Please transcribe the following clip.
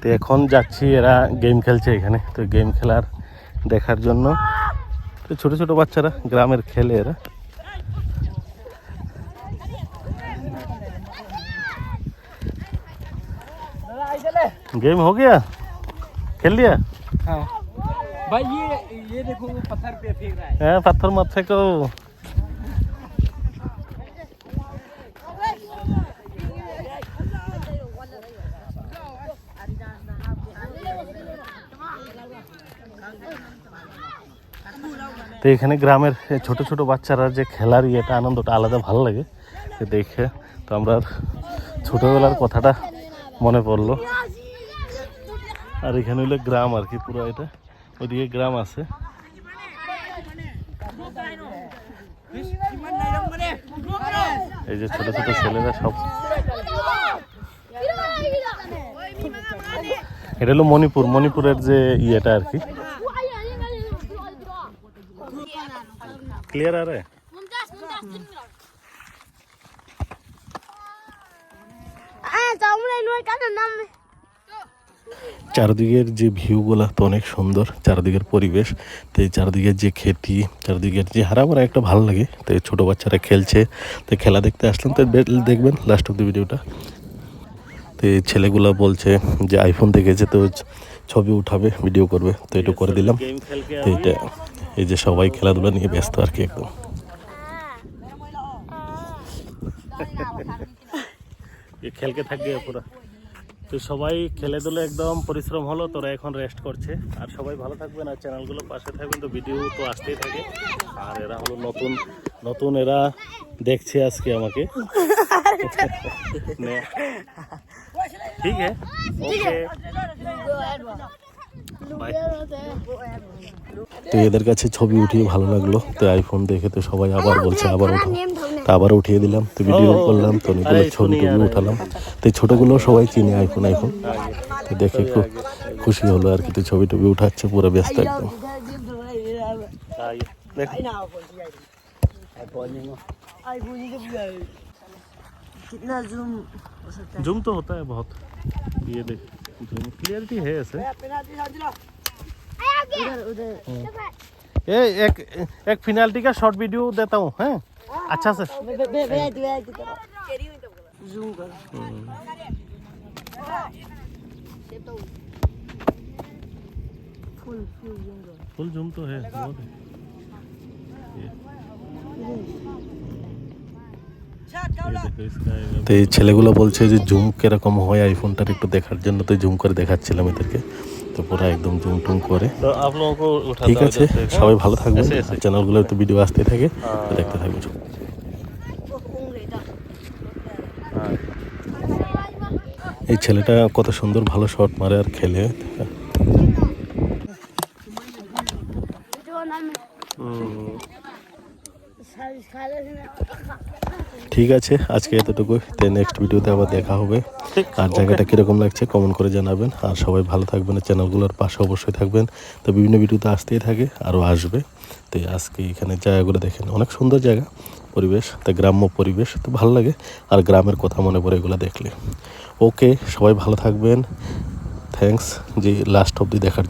তো এখন যাচ্ছি, এরা গেম খেলছে এখানে। তো গেম খেলার দেখার জন্য, তো ছোটো ছোটো বাচ্চারা গ্রামের খেলে এরা। गेम हो गया, खेल लिया? हाँ भाई ये देखो वो पत्थर पे फेंक रहा है। पत्थर मत फेंको। তো এখানে গ্রামের ছোট ছোট বাচ্চারা যে খেলার ইয়েটা, আনন্দটা আলাদা ভালো লাগে দেখে। তো আমরা ছোটবেলার কথাটা মনে পড়লো। আর এখানে হইলে গ্রাম আর কি, পুরো এটা ওইদিকে গ্রাম আছে। এই যে ছোট ছোট ছেলেরা সব, এটা হলো মণিপুরের যে ইয়েটা আর কি। ক্লিয়ার আর চারদিকের যে ভিউগুলা তো অনেক সুন্দর, চারদিকের পরিবেশ। তো এই চারদিকের যে খেতি, চারদিকের যে হারাভরা একটা ভালো লাগে। তো এই ছোটো বাচ্চারা খেলছে, তো খেলা দেখতে আসলাম। তো দেখবেন লাস্ট অব দ্য ভিডিওটা। তো এই ছেলেগুলা বলছে যে আইফোন দেখেছে, তো ছবি উঠাবে, ভিডিও করবে। তো একটু করে দিলাম। তো এটা এই যে সবাই খেলাধুলা নিয়ে ব্যস্ত আর কি একদম। খেলকে থাকবে পুরা। তো সবাই খেলে দুলে একদম পরিশ্রম হলো, তোরা এখন রেস্ট করছে। আর সবাই ভালো থাকবেন, আর চ্যানেলগুলো পাশে থাকবেন। তো ভিডিও তো আসতেই থাকে। আর এরা হলো নতুন এরা দেখছে আজকে আমাকে। ঠিক আছে, ওকে বাই। তো এদের কাছে ছবি উঠিয়ে ভালো লাগলো। তো আইফোন দেখে তো সবাই আবার বলছে আবার উঠো। তো আবার উঠিয়ে দিলাম, তো ভিডিও করলাম। তো ছবি টবি উঠালাম। তো ছোটোগুলো সবাই চিনে আইফোন। তো দেখে খুব খুশি হলো আর কি। তো ছবি টবি উঠাচ্ছে, পুরো ব্যস্ত একদম। जूम तो होता है बहुत, ये देख जूम क्लियरिटी है ऐसे। एक फिनाल्टी का शॉर्ट वीडियो देता हूँ, हैं अच्छा से फुल जूम तो है बहुत। তো এই ছেলেগুলো বলছে যে জুম কিরকম হয় আইফোনটার একটু দেখার জন্য। তো জুম করে দেখাচ্ছিলাম এদেরকে। তো পুরো একদম জুম টুম করে। ঠিক আছে, সবাই ভালো থাকবেন। চ্যানেলগুলো তো ভিডিও আসতে থাকে, দেখতে থাকবেন। এই ছেলেটা কত সুন্দর ভালো শট মারে আর খেলে। ঠিক আছে, আজকে এতটুকু। তো নেক্সট ভিডিওতে আবার দেখা হবে। আর জায়গাটা কীরকম লাগছে কমেন্ট করে জানাবেন। আর সবাই ভালো থাকবেন, চ্যানেলগুলোর পাশে অবশ্যই থাকবেন। তো বিভিন্ন ভিডিওতে আসতেই থাকে, আরও আসবে। তো আজকে এখানে জায়গাগুলো দেখেন, অনেক সুন্দর জায়গা, পরিবেশ। তো গ্রাম্য পরিবেশ তো ভালো লাগে। আর গ্রামের কথা মনে পড়ে এগুলো দেখলে। ওকে, সবাই ভালো থাকবেন। থ্যাঙ্কস যে লাস্ট অবধি দেখার জন্য।